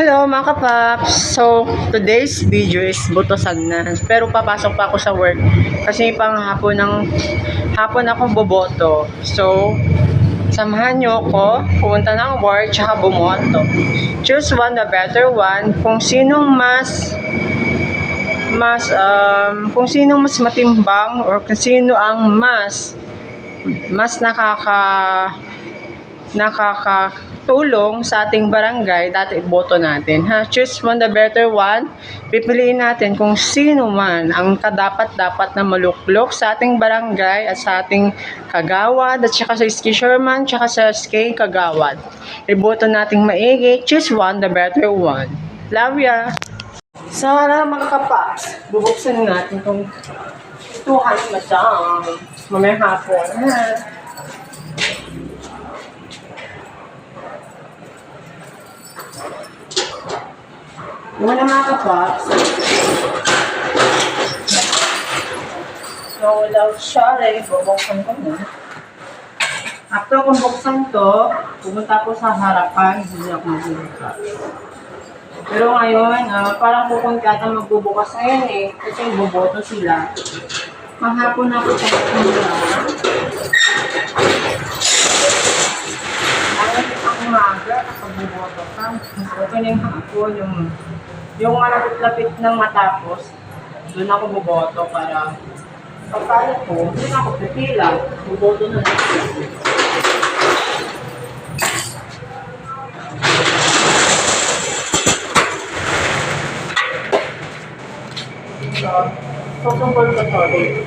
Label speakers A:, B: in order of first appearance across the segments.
A: Hello mga kapaps! So, today's video is butosan na. Pero papasok pa ako sa work kasi pang hapon ako boboto. So, samahan nyo ako, pumunta ng work, tsaka bumoto. Choose one, the better one. Kung sinong kung sinong mas matimbang or kung sino ang mas nakakatulong sa ating barangay, dati iboto natin. Choose one, the better one. Pipiliin natin kung sino man ang kadapat-dapat na maluklok sa ating barangay at sa ating kagawad at saka sa ski Sherman tsaka sa ski kagawad. Iboto nating maigi. Choose one, the better one. Love ya! Sana mga kapaps, bubuksan natin itong 200 madam. Mamaya hapon. Muna mga kapaps. So, without sharing, bubuksan ko na. After kung buksan to, pumunta ko sa harapan, hindi ako magbubukas. Pero ngayon, parang pupunta ata magbubukas ngayon eh, kasi boboto sila. Maghapon na ako sa kanila. Ang umaga, kapag buboto ka, okay na yung hapon, yung malapit-lapit ng matapos, doon ako boboto para pagkala ko, doon ako pipila, boboto na lang. So, tungkol ko sorry.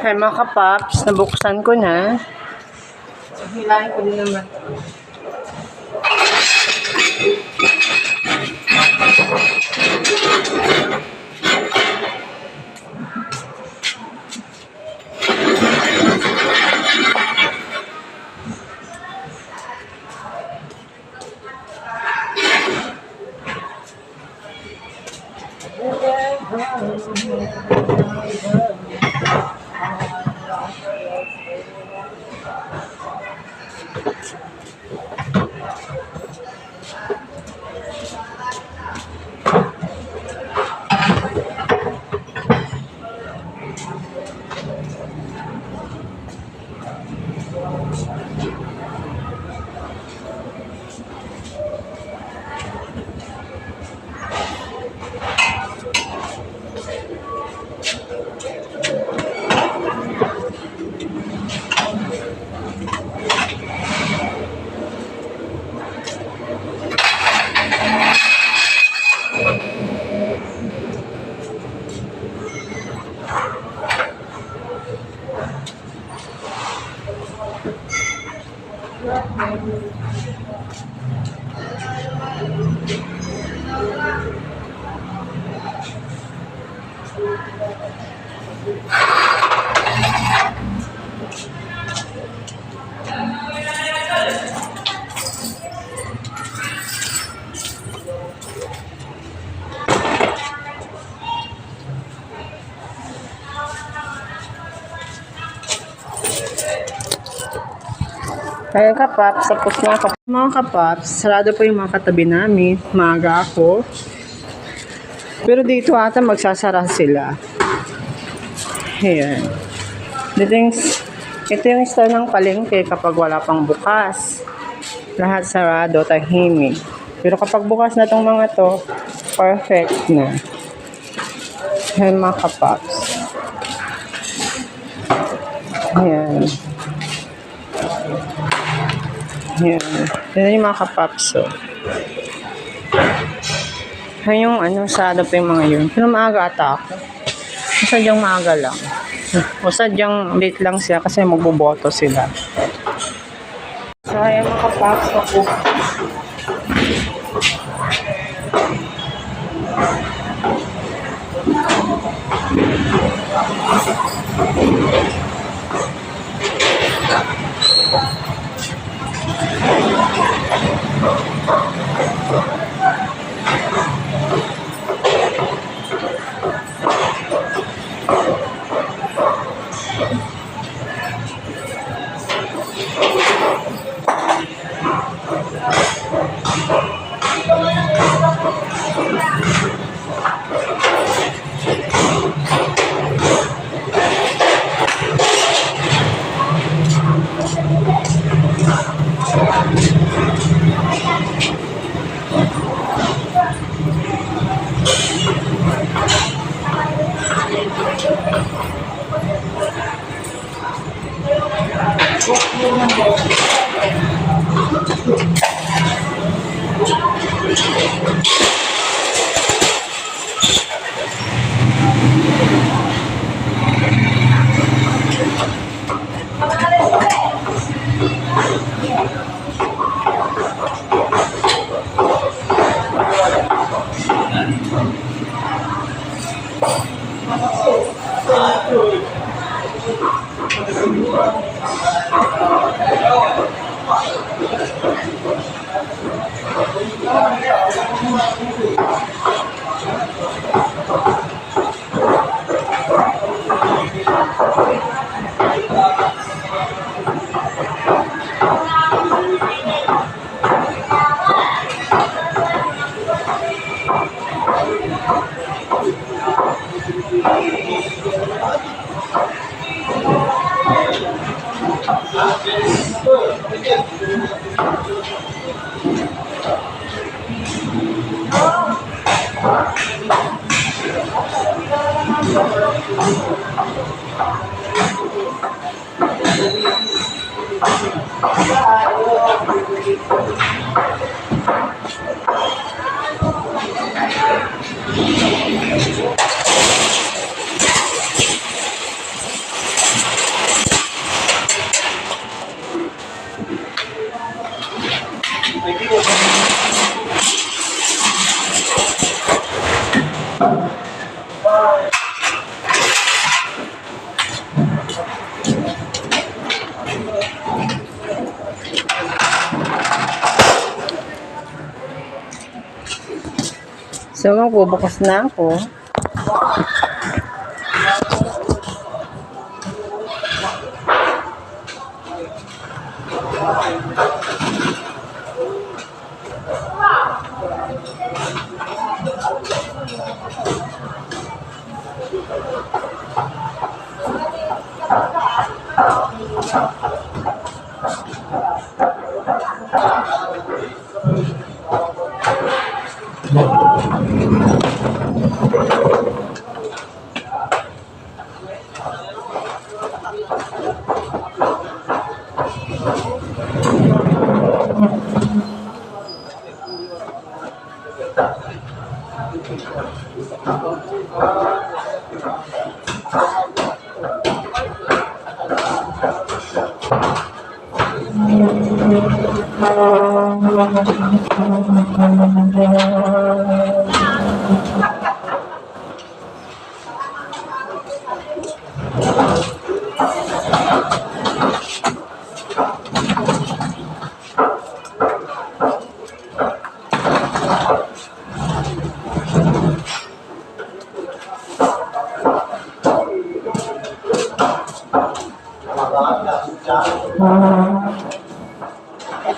A: Hey mga kapaps, nabuksan ko na. Hilahin ko din naman. Kaya kapaps, tapos na ako. Mga kapaps, sarado po yung mga katabi namin. Maaga ako. Pero dito ata magsasara sila. Ayan. Ito yung style ng palengke kapag wala pang bukas. Lahat sarado, tahimik. Pero kapag bukas na tong mga to, perfect na. Ayan mga kapaps. Ayan. Ayan. Ayan yung mga kapaps. So. Ayan yung sarado pa yung mga yun. Pero maaga ata ako. Sadyang maaga lang. O sadyang late lang siya kasi magboboto sila. So ayan mga kapaps ako. So, magbubukas na ako.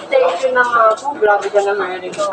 A: Station na nga ako. Grabe ka na Amerika.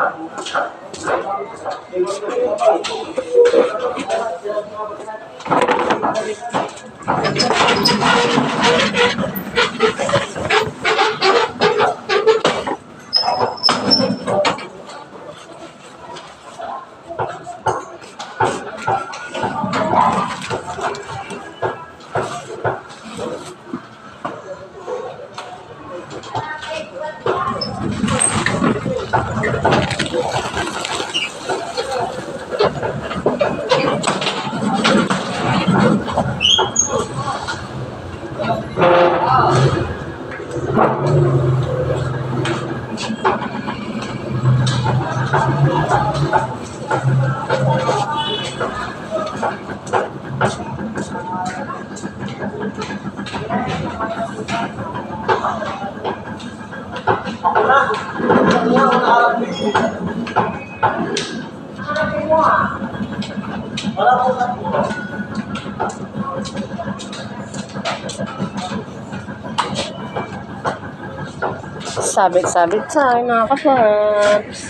A: Sabit-sabit tayo mga kapaps.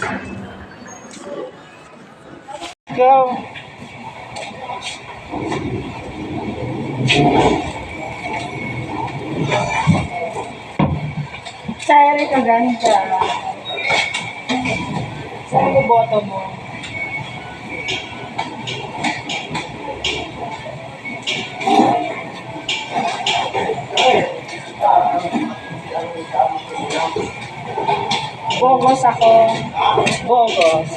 A: Go! Sa'yo ka ganda. Sa'yo boto mo. Bogos ako. Bogos.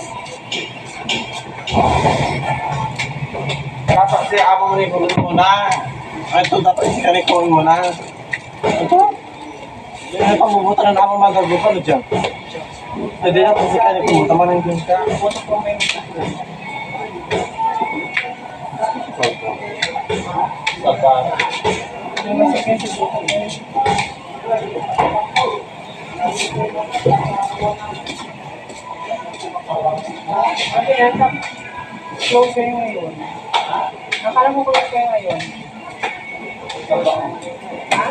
B: Dapat si amo mo rin mo na. Ito dapat si kanikoin mo na. Ito? Hindi na pamumutan na amo magagupan o dyan. Hindi na si kanikoin mo. Tama na yung ka.
A: Close kayo ngayon. Nakala mo close kayo ngayon. Ha?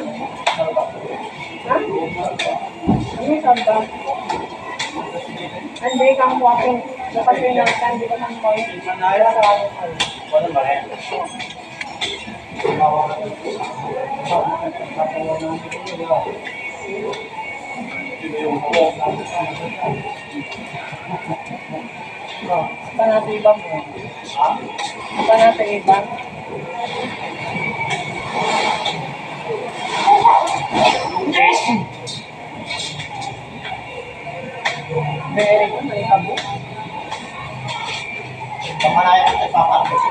A: Ha? Ano yung samba? Hindi kang walking. Dapat kayo nang hindi ka nang walking. Wala ka ako kayo.
B: Wala ba eh?
A: Saan natin iba mo? Saan natin iba? Very good, may kabo.
B: Pamanayan at ipapakot.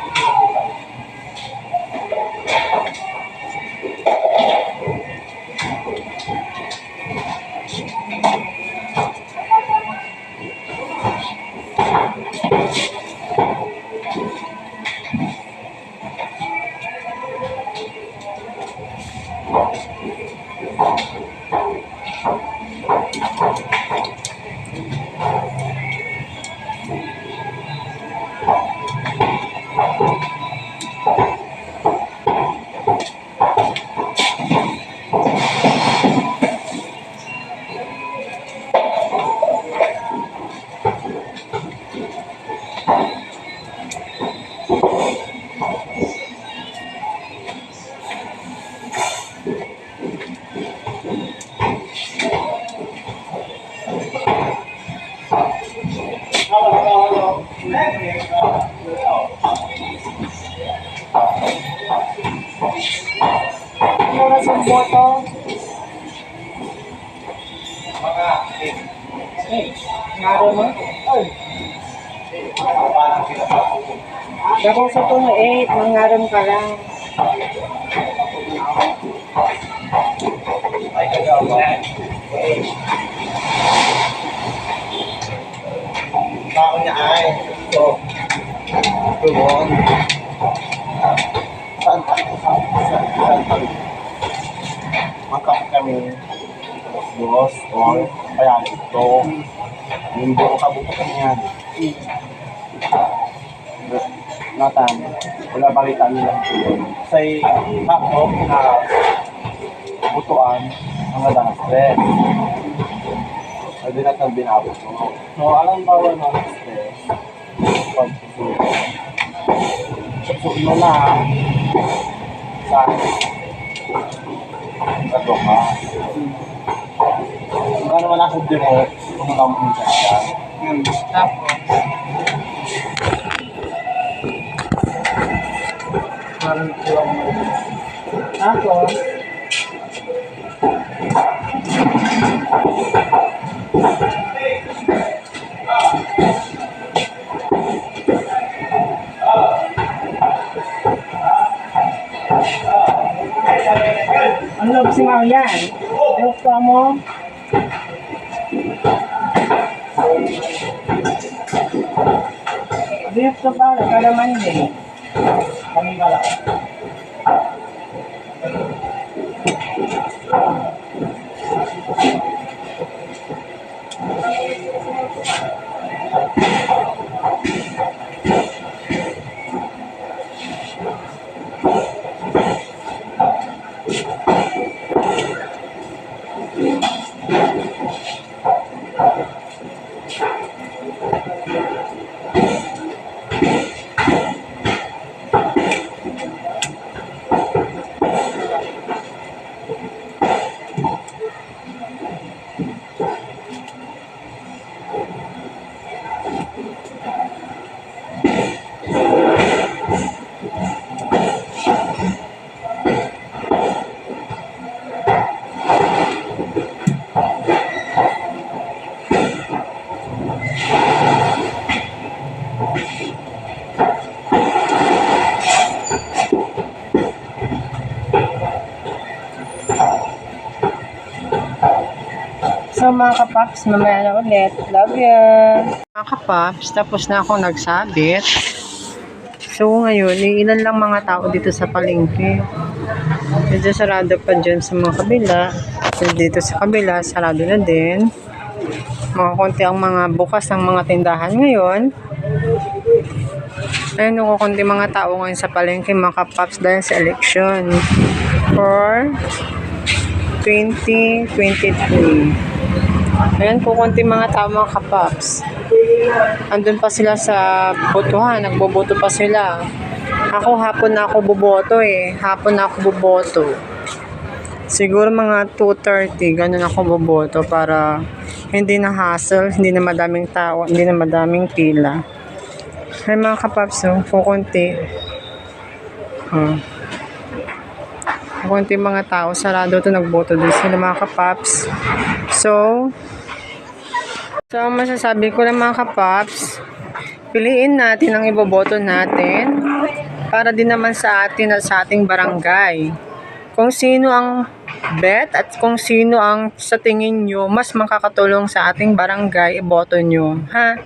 A: Oras ang boto. Ngaro mo? Gabong sa ito 8, mangaram ka lang.
B: Ay, kagawa. Tao niya ay. So, tulong. Saan makap kami dos or kaya ito yung buong kabukutan yan natan wala balitan nila say hapok na butuan ang nadanas stress hindi natin binabot so alam bawal ng stress pag susuin mo na sa ka. Kung naman ako din mo, kung naman mo siya.
A: Tapos.
B: Parang kulang mo.
A: Tapos. Ang loob si Mau yan. Gusto mo? Gusto ba? Kalaman din.
B: Kami ba lang?
A: So mga kapaps, mamaya na ulit. Love you! Mga kapaps, tapos na ako nagsabit. So ngayon, ilan lang mga tao dito sa palengke. Medyo sarado pa dyan sa mga kabila. So dito sa kabila, sarado na din. Mga konti ang mga bukas ng mga tindahan ngayon. Ayun, konti mga tao ngayon sa palengke mga kapaps dahil sa election for 2023. Ayan po, konti mga tao mga kapaps. Andun pa sila sa botohan, nagboboto pa sila. Ako hapon na ako boboto Hapon na ako boboto. Siguro mga 2:30, ganun ako boboto para hindi na hassle, hindi na madaming tao, hindi na madaming pila. Ay mga kapaps, konti. Konti mga tao, sarado to, nagboto din sila mga kapaps. So masasabi ko lang mga kapaps, piliin natin ang iboboto natin para din naman sa atin at sa ating barangay. Kung sino ang bet at kung sino ang sa tingin nyo mas makakatulong sa ating barangay, iboto nyo. Ha?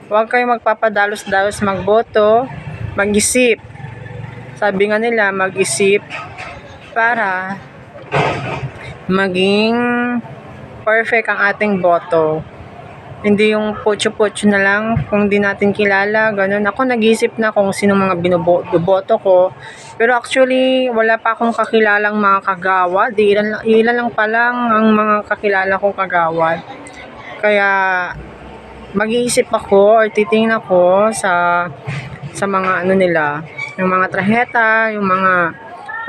A: Huwag kayong magpapadalos-dalos magboto, mag-isip. Sabi nga nila, mag-isip para maging perfect ang ating boto. Hindi yung putyo-putyo na lang kung di natin kilala, ganun. Ako nag-isip na kung sino mga binoboto ko. Pero actually, wala pa akong kakilalang mga kagawad. Ilan lang pa lang ang mga kakilala kong kagawad. Kaya mag-iisip ako or titingin ako sa mga ano nila, yung mga traheta, yung mga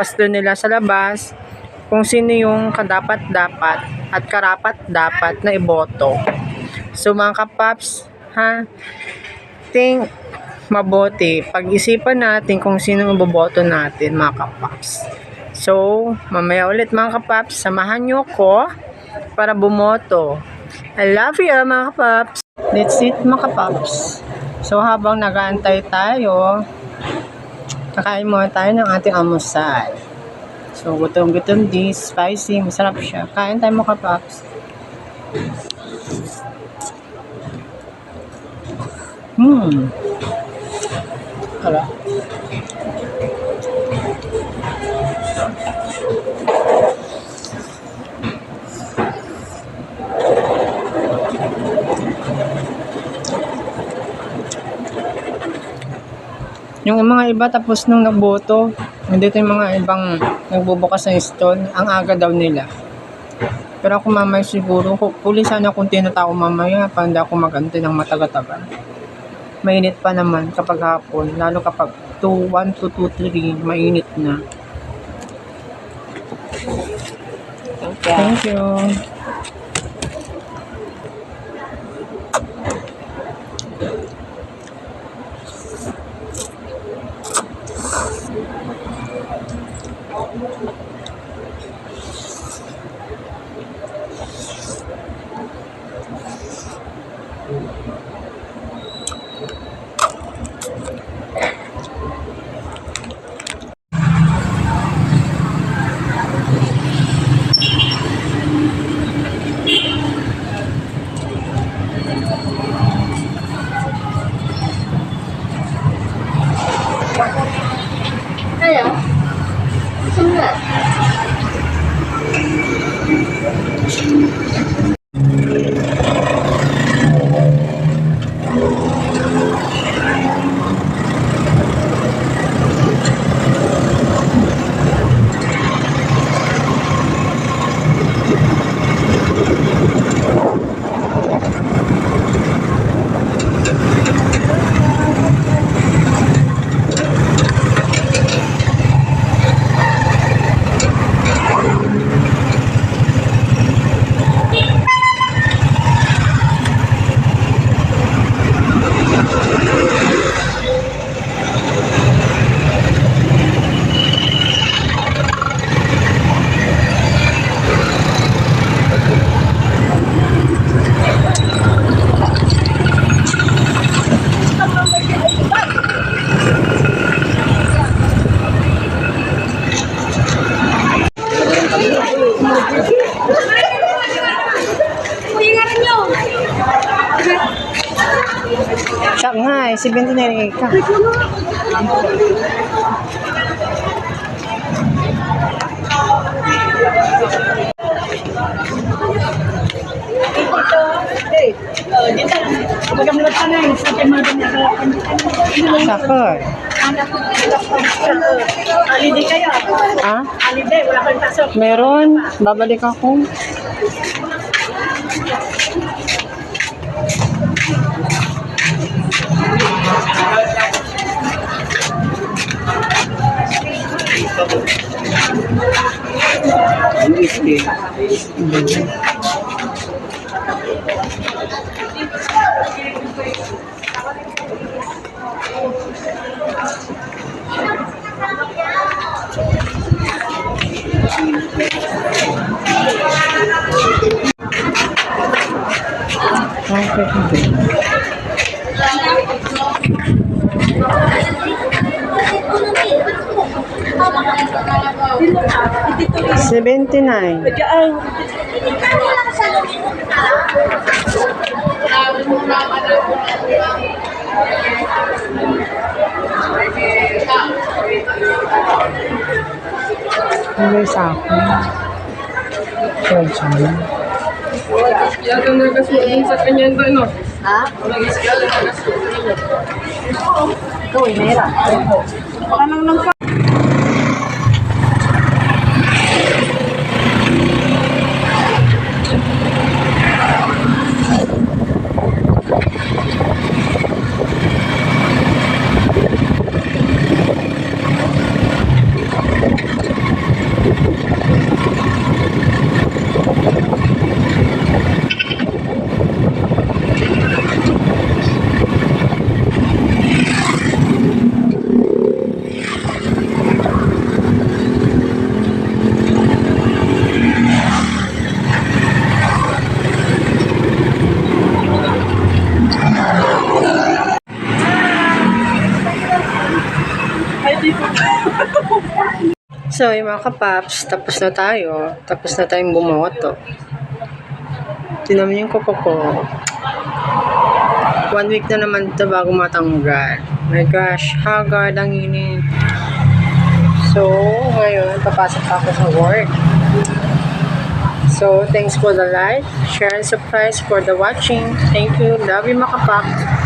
A: pasto nila sa labas, kung sino yung kadapat-dapat at karapat-dapat na iboto. So mga kapaps, think mabuti. Pag-isipan natin kung sino ang boboto natin mga kapaps. So, mamaya ulit mga kapaps, samahan nyo ko para bumoto. I love you mga kapaps. That's it mga kapaps. So habang nag-aantay tayo, kakain muna tayo ng ating almusal. So gutom-gutom this, spicy, masarap siya. Kain tayo mga kapaps. Hala. Yung mga iba tapos nung nagboto, nandito yung mga ibang nagbubukas ng stall, ang aga daw nila. Pero ako mamaya siguro, hopefully sana kunti na tao mamaya para hindi ako mag-antay ng mataga-taga. Mainit pa naman kapag hapon, lalo kapag 1 to 2, 3, mainit na. Thank you.
C: Hello? Saan
A: Shanghai, 79 ka. Sakor.
C: Holiday kayo?
A: Ah?
C: Holiday, wala kang pasok.
A: Meron. Babalik ako. Okay. 79. Ano sa akin? Sorry.
D: Yata nagkasuhin sa kanya ito, no?
C: Ha? Ikaw, inera. Baka nang nang
A: So, yung mga kapaps, tapos na tayo. Tapos na tayong bumoto. Tinan mo yung kuko ko. 1 week na naman ito bago matanggal. My gosh, haggard ang init. So, ngayon, papasok ako sa work. So, thanks for the like, share, and subscribe for the watching. Thank you. Love you, mga kapaps.